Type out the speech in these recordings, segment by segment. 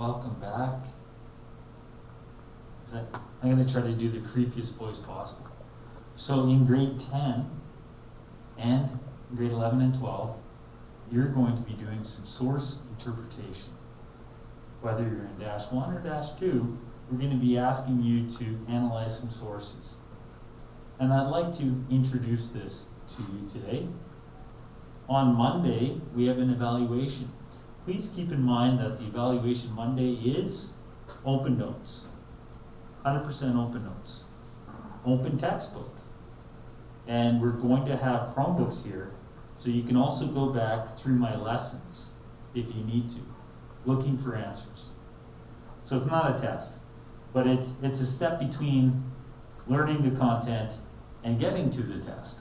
Welcome back. I'm going to try to do the creepiest voice possible. So in grade 10 and grade 11 and 12, you're going to be doing some source interpretation. Whether you're in Dash 1 or Dash 2, we're going to be asking you to analyze some sources. And I'd like to introduce this to you today. On Monday, we have an evaluation. Please keep in mind that the evaluation Monday is open notes. 100% open notes. Open textbook. And we're going to have Chromebooks here, so you can also go back through my lessons if you need to, looking for answers. So it's not a test, but it's a step between learning the content and getting to the test.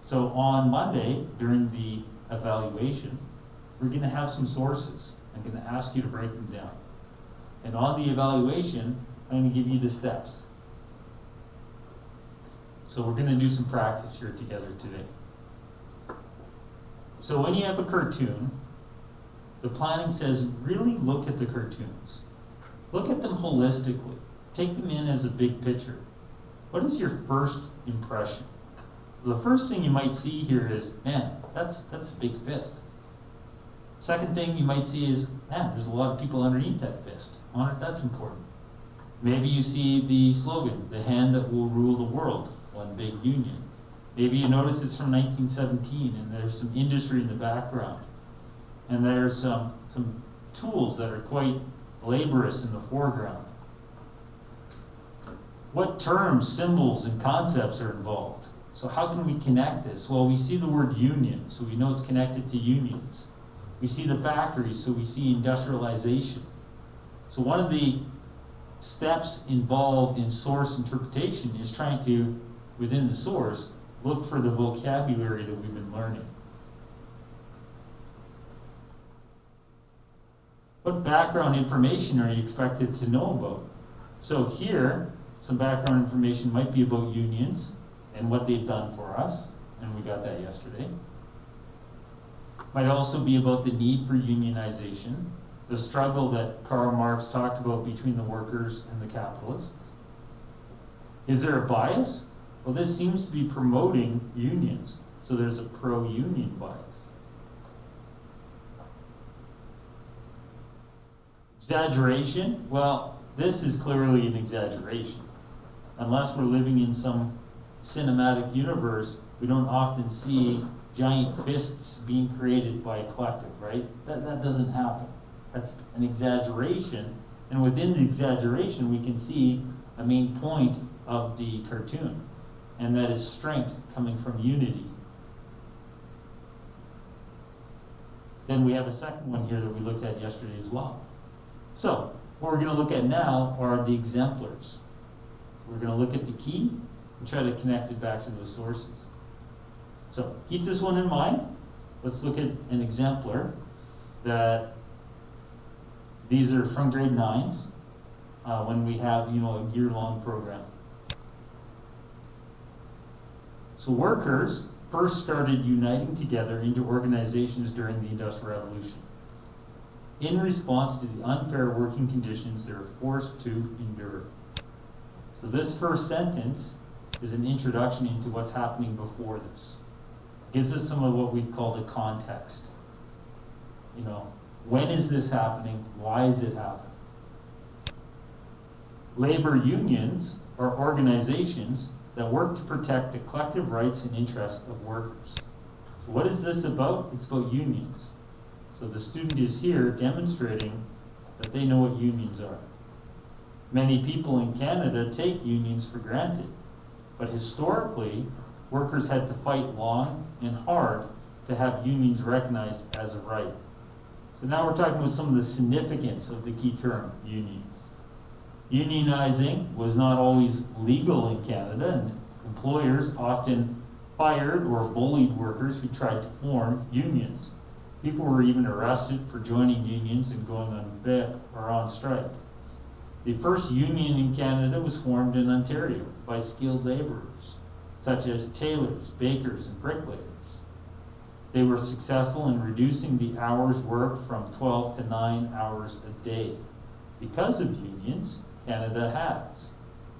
So on Monday, during the evaluation, we're going to have some sources. I'm going to ask you to break them down. And on the evaluation, I'm going to give you the steps. So we're going to do some practice here together today. So when you have a cartoon, the planning says really look at the cartoons. Look at them holistically. Take them in as a big picture. What is your first impression? The first thing you might see here is, man, that's a big fist. Second thing you might see is, man, there's a lot of people underneath that fist. I wonder if that's important. Maybe you see the slogan, the hand that will rule the world, one big union. Maybe you notice it's from 1917 and there's some industry in the background. And there's some tools that are quite laborious in the foreground. What terms, symbols, and concepts are involved? So how can we connect this? Well, we see the word union, so we know it's connected to unions. We see the factories, so we see industrialization. So one of the steps involved in source interpretation is trying to, within the source, look for the vocabulary that we've been learning. What background information are you expected to know about? So here, some background information might be about unions and what they've done for us, and we got that yesterday. Might also be about the need for unionization, the struggle that Karl Marx talked about between the workers and the capitalists. Is there a bias? Well, this seems to be promoting unions, so there's a pro-union bias. Exaggeration? Well, this is clearly an exaggeration. Unless we're living in some cinematic universe, we don't often see giant fists being created by a collective, right? That doesn't happen. That's an exaggeration. And within the exaggeration, we can see a main point of the cartoon, and that is strength coming from unity. Then we have a second one here that we looked at yesterday as well. So, what we're going to look at now are the exemplars. So we're going to look at the key and try to connect it back to those sources. So, keep this one in mind. Let's look at an exemplar that these are from grade 9s when we have, a year-long program. So workers first started uniting together into organizations during the Industrial Revolution in response to the unfair working conditions they were forced to endure. So this first sentence is an introduction into what's happening before this. It gives us some of what we call the context. When is this happening? Why is it happening? Labor unions are organizations that work to protect the collective rights and interests of workers. So what is this about? It's about unions. So the student is here demonstrating that they know what unions are. Many people in Canada take unions for granted, but historically, workers had to fight long and hard to have unions recognized as a right. So now we're talking about some of the significance of the key term, unions. Unionizing was not always legal in Canada, and employers often fired or bullied workers who tried to form unions. People were even arrested for joining unions and going on bid or on strike. The first union in Canada was formed in Ontario by skilled laborers, such as tailors, bakers, and bricklayers. They were successful in reducing the hours worked from 12 to 9 hours a day. Because of unions, Canada has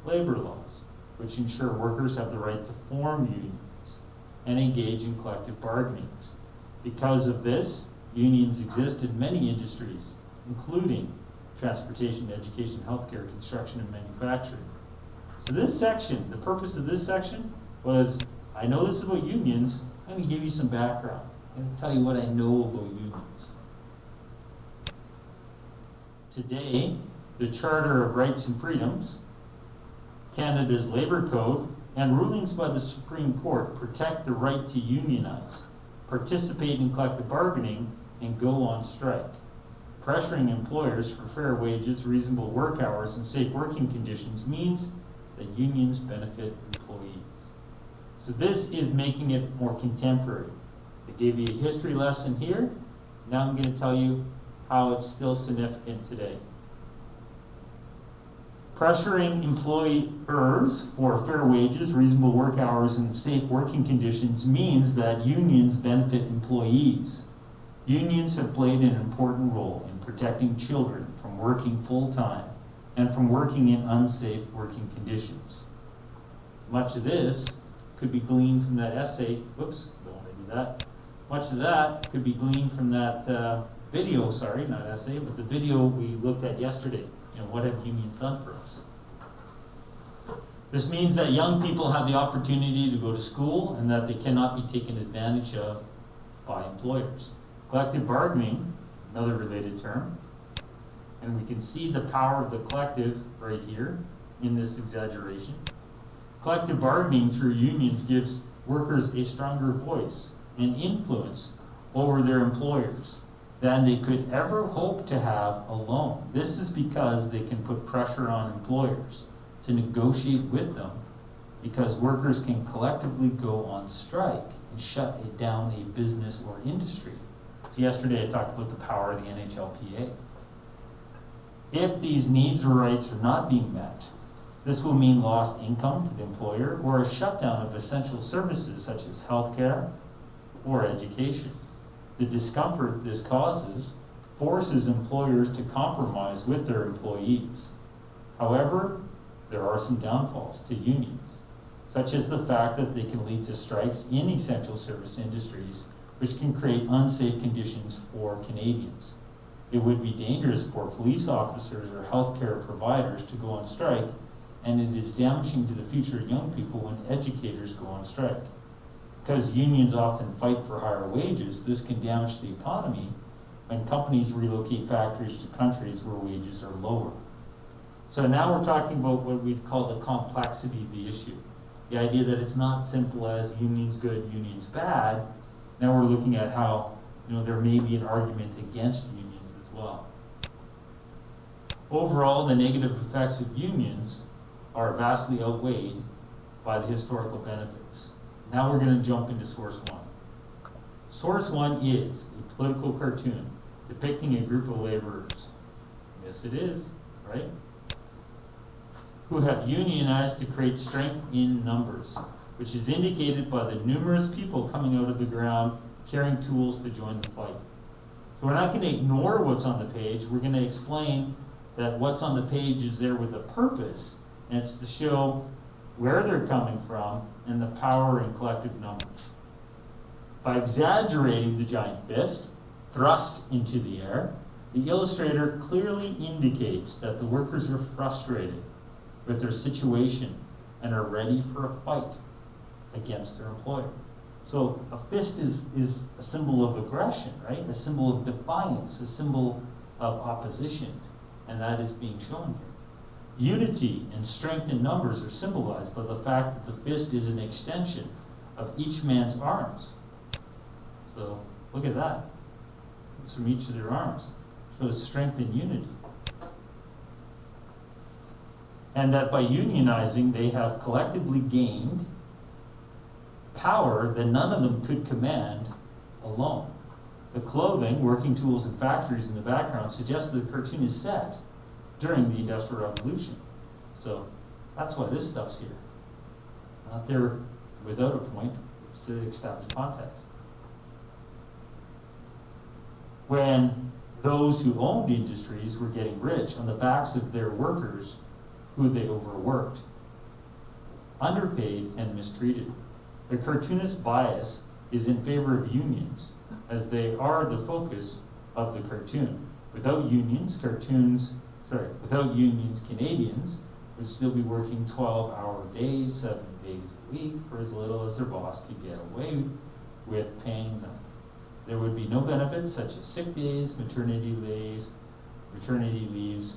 labor laws, which ensure workers have the right to form unions and engage in collective bargainings. Because of this, unions exist in many industries, including transportation, education, healthcare, construction, and manufacturing. So this section, the purpose of this section was, I know this is about unions, I'm going to give you some background. I'm going to tell you what I know about unions. Today, the Charter of Rights and Freedoms, Canada's Labour Code, and rulings by the Supreme Court protect the right to unionize, participate in collective bargaining, and go on strike. Pressuring employers for fair wages, reasonable work hours, and safe working conditions means that unions benefit employees. So this is making it more contemporary. I gave you a history lesson here. Now I'm going to tell you how it's still significant today. Pressuring employers for fair wages, reasonable work hours, and safe working conditions means that unions benefit employees. Unions have played an important role in protecting children from working full-time and from working in unsafe working conditions. Much of this could be gleaned from that essay. Whoops, don't want to do that. Much of that could be gleaned from that video, sorry, not essay, but the video we looked at yesterday. What have unions done for us? This means that young people have the opportunity to go to school and that they cannot be taken advantage of by employers. Collective bargaining, another related term, and we can see the power of the collective right here in this exaggeration. Collective bargaining through unions gives workers a stronger voice and influence over their employers than they could ever hope to have alone. This is because they can put pressure on employers to negotiate with them, because workers can collectively go on strike and shut down a business or industry. So yesterday I talked about the power of the NHLPA. If these needs or rights are not being met, this will mean lost income to the employer or a shutdown of essential services such as healthcare or education. The discomfort this causes forces employers to compromise with their employees. However, there are some downfalls to unions, such as the fact that they can lead to strikes in essential service industries, which can create unsafe conditions for Canadians. It would be dangerous for police officers or healthcare providers to go on strike, and it is damaging to the future of young people when educators go on strike. Because unions often fight for higher wages, this can damage the economy when companies relocate factories to countries where wages are lower. So now we're talking about what we'd call the complexity of the issue. The idea that it's not simple as unions good, unions bad. Now we're looking at how there may be an argument against unions as well. Overall, the negative effects of unions are vastly outweighed by the historical benefits. Now we're going to jump into source one. Source one is a political cartoon depicting a group of laborers. Yes, it is, right? Who have unionized to create strength in numbers, which is indicated by the numerous people coming out of the ground carrying tools to join the fight. So we're not going to ignore what's on the page. We're going to explain that what's on the page is there with a purpose, and it's to show where they're coming from and the power in collective numbers. By exaggerating the giant fist thrust into the air, the illustrator clearly indicates that the workers are frustrated with their situation and are ready for a fight against their employer. So a fist is a symbol of aggression, right? A symbol of defiance, a symbol of opposition, and that is being shown here. Unity and strength in numbers are symbolized by the fact that the fist is an extension of each man's arms. So look at that. It's from each of their arms. Shows strength and unity. And that by unionizing, they have collectively gained power that none of them could command alone. The clothing, working tools, and factories in the background suggest that the cartoon is set during the Industrial Revolution. So that's why this stuff's here. Not there without a point, it's to establish context. When those who owned industries were getting rich on the backs of their workers who they overworked, underpaid, and mistreated. The cartoonist bias is in favor of unions, as they are the focus of the cartoon. Without unions, Canadians would still be working 12-hour days, 7 days a week, for as little as their boss could get away with paying them. There would be no benefits such as sick days, maternity leaves,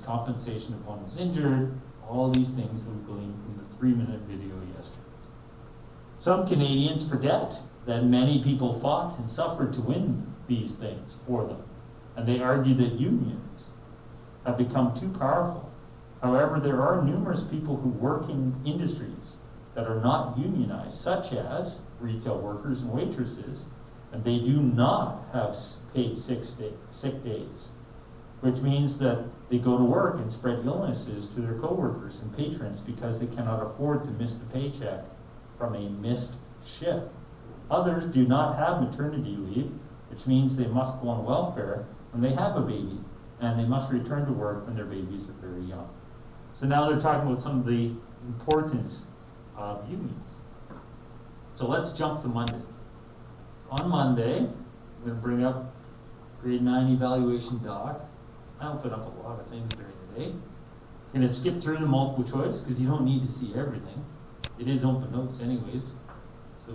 compensation if one was injured, all these things that we gleaned from the 3-minute video yesterday. Some Canadians forget that many people fought and suffered to win these things for them, and they argue that unions have become too powerful. However, there are numerous people who work in industries that are not unionized, such as retail workers and waitresses, and they do not have paid sick days, which means that they go to work and spread illnesses to their coworkers and patrons because they cannot afford to miss the paycheck from a missed shift. Others do not have maternity leave, which means they must go on welfare when they have a baby, and they must return to work when their babies are very young. So now they're talking about some of the importance of unions. So let's jump to Monday. So on Monday, I'm going to bring up grade 9 evaluation doc. I open up a lot of things during the day. I'm going to skip through the multiple choice because you don't need to see everything. It is open notes anyways. So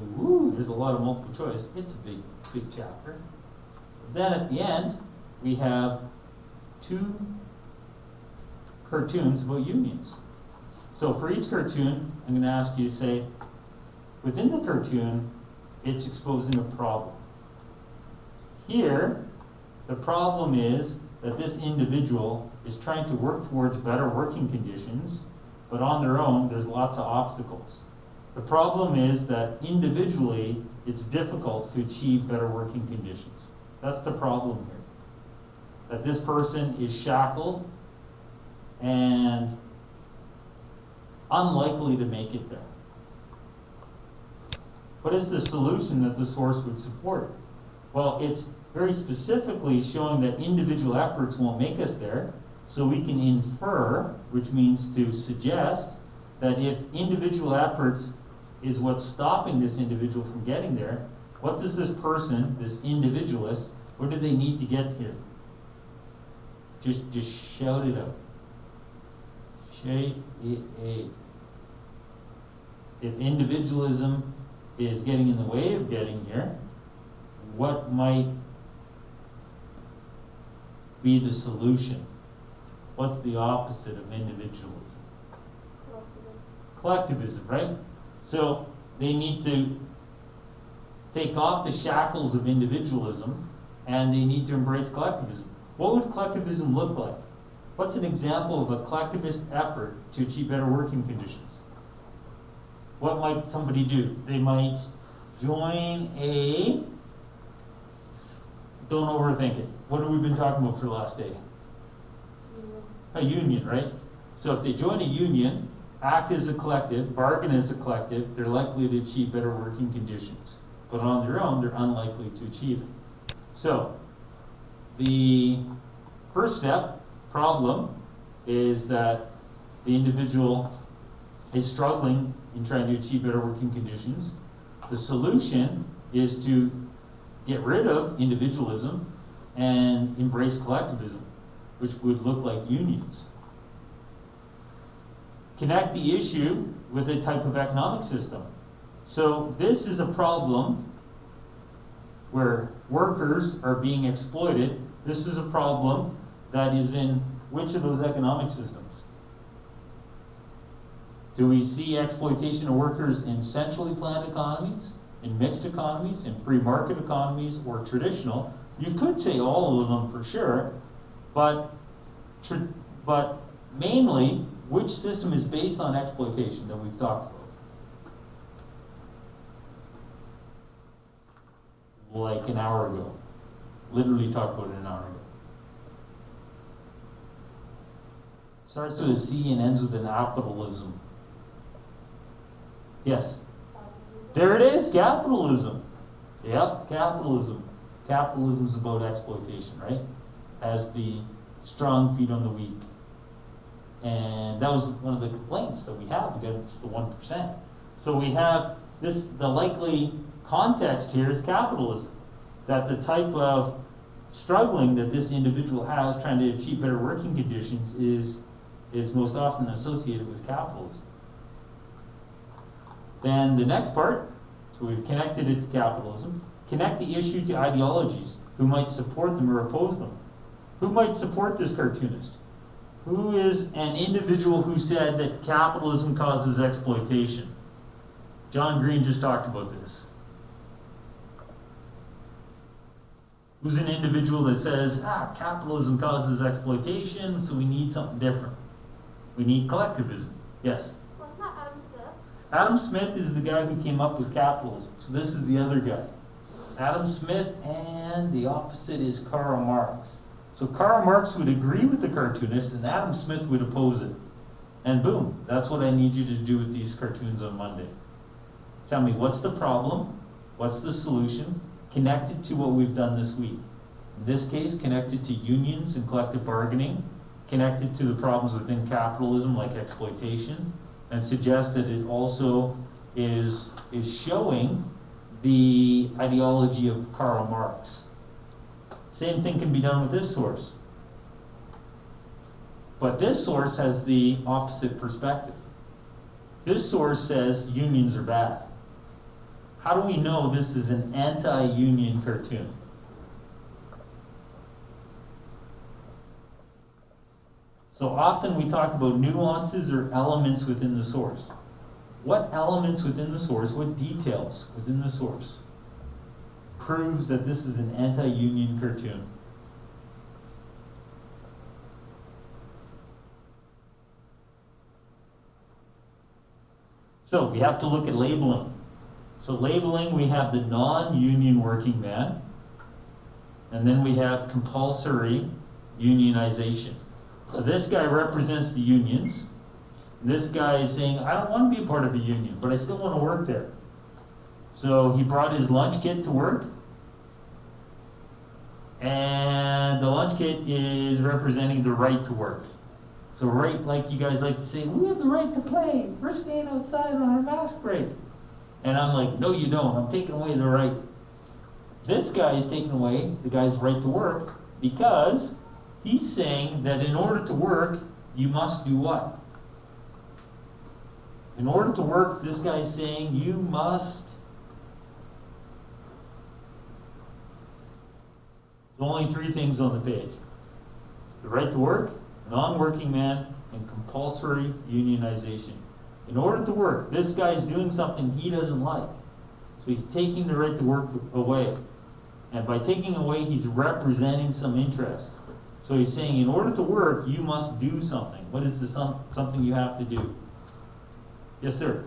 there's a lot of multiple choice. It's a big chapter. Then at the end, we have 2 cartoons about unions. So for each cartoon, I'm going to ask you to say, within the cartoon, it's exposing a problem. Here, the problem is that this individual is trying to work towards better working conditions, but on their own, there's lots of obstacles. The problem is that individually, it's difficult to achieve better working conditions. That's the problem here. That this person is shackled and unlikely to make it there. What is the solution that the source would support? Well, it's very specifically showing that individual efforts won't make us there, so we can infer, which means to suggest, that if individual efforts is what's stopping this individual from getting there, what does this person, this individualist, what do they need to get here? Just shout it out. Shout it out. If individualism is getting in the way of getting here, what might be the solution? What's the opposite of individualism? Collectivism, right? So they need to take off the shackles of individualism and they need to embrace collectivism. What would collectivism look like? What's an example of a collectivist effort to achieve better working conditions? What might somebody do? They might join a, don't overthink it. What have we been talking about for the last day? A union, right? So if they join a union, act as a collective, bargain as a collective, they're likely to achieve better working conditions. But on their own, they're unlikely to achieve it. So the first step, problem, is that the individual is struggling in trying to achieve better working conditions. The solution is to get rid of individualism and embrace collectivism, which would look like unions. Connect the issue with a type of economic system. So this is a problem where workers are being exploited. This is a problem that is in which of those economic systems? Do we see exploitation of workers in centrally planned economies, in mixed economies, in free market economies, or traditional? You could say all of them for sure, but mainly, which system is based on exploitation that we've talked about? Like an hour ago. Literally talked about it an hour ago. Starts with a C and ends with an capitalism. Yes? There it is, capitalism. Yep, capitalism. Capitalism is about exploitation, right? as the strong feed on the weak. And that was one of the complaints that we have against the 1%. So we have this, the likely context here is capitalism. That the type of struggling that this individual has trying to achieve better working conditions is most often associated with capitalism. Then the next part, so we've connected it to capitalism, connect the issue to ideologies, who might support them or oppose them. Who might support this cartoonist? Who is an individual who said that capitalism causes exploitation? John Green just talked about this. Who's an individual that says, capitalism causes exploitation, so we need something different. We need collectivism. Yes? Wasn't that Adam Smith? Adam Smith is the guy who came up with capitalism. So this is the other guy. Adam Smith, and the opposite is Karl Marx. So Karl Marx would agree with the cartoonist, and Adam Smith would oppose it. And boom, that's what I need you to do with these cartoons on Monday. Tell me, what's the problem? What's the solution? Connected to what we've done this week. In this case, connected to unions and collective bargaining, connected to the problems within capitalism like exploitation, and suggest that it also is showing the ideology of Karl Marx. Same thing can be done with this source. But this source has the opposite perspective. This source says unions are bad. How do we know this is an anti-union cartoon? So often we talk about nuances or elements within the source. What elements within the source, what details within the source proves that this is an anti-union cartoon? So we have to look at labeling. So labeling, we have the non-union working man, and then we have compulsory unionization. So this guy represents the unions. This guy is saying, I don't want to be a part of a union, but I still want to work there. So he brought his lunch kit to work, and the lunch kit is representing the right to work. So right, like you guys like to say, we have the right to play. We're staying outside on our mask break. And I'm like, no you don't, I'm taking away the right. This guy is taking away the guy's right to work because he's saying that in order to work, you must do what? In order to work, this guy is saying you must. There's only three things on the page. The right to work, non-working man, and compulsory unionization. In order to work, this guy's doing something he doesn't like. So he's taking the right to work away. And by taking away, he's representing some interest. So he's saying, in order to work, you must do something. What is the something you have to do? Yes, sir?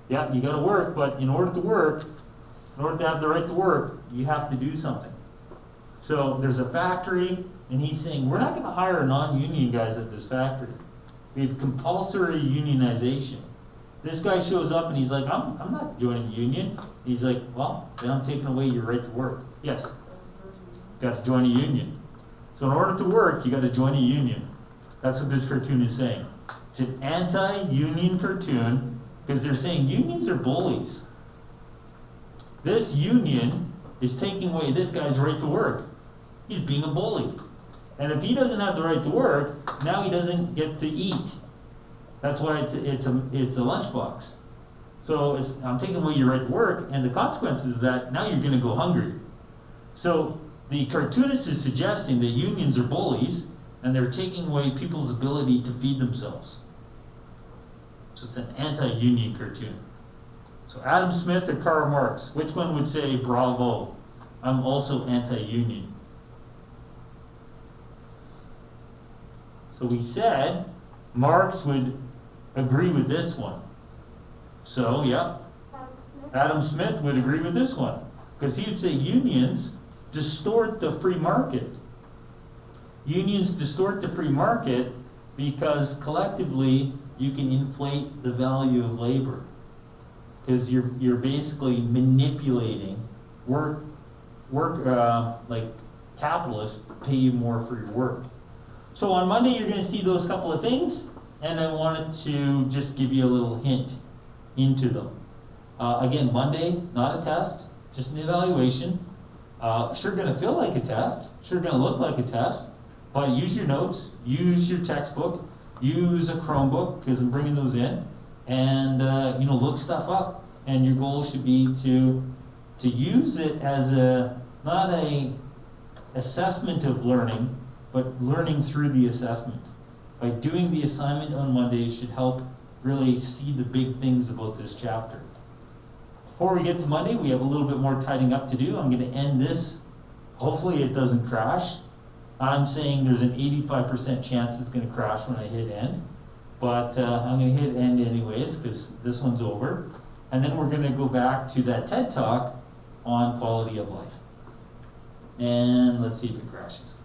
Yeah, you gotta work, but in order to work, in order to have the right to work, you have to do something. So there's a factory, and he's saying, we're not gonna hire non-union guys at this factory. We have compulsory unionization. This guy shows up and he's like, I'm not joining the union. He's like, well, then I'm taking away your right to work. Yes, got to join a union. So in order to work, you got to join a union. That's what this cartoon is saying. It's an anti-union cartoon because they're saying unions are bullies. This union is taking away this guy's right to work. He's being a bully. And if he doesn't have the right to work, now he doesn't get to eat. That's why it's a lunchbox. So I'm taking away your right to work, and the consequences of that, now you're going to go hungry. So the cartoonist is suggesting that unions are bullies, and they're taking away people's ability to feed themselves. So it's an anti-union cartoon. So Adam Smith or Karl Marx, which one would say, bravo, I'm also anti-union? So we said Marx would agree with this one. So, yeah, Adam Smith would agree with this one. Because he would say unions distort the free market. Unions distort the free market because collectively you can inflate the value of labor. Because you're basically manipulating work like capitalists pay you more for your work. So on Monday, you're gonna see those couple of things, and I wanted to just give you a little hint into them. Again, Monday, not a test, just an evaluation. Sure gonna feel like a test, sure gonna look like a test, but use your notes, use your textbook, use a Chromebook, because I'm bringing those in, and look stuff up. And your goal should be to use it as not a assessment of learning, but learning through the assessment. By doing the assignment on Monday should help really see the big things about this chapter. Before we get to Monday, we have a little bit more tidying up to do. I'm going to end this. Hopefully it doesn't crash. I'm saying there's an 85% chance it's going to crash when I hit end. But I'm going to hit end anyways, because this one's over. And then we're going to go back to that TED Talk on quality of life. And let's see if it crashes.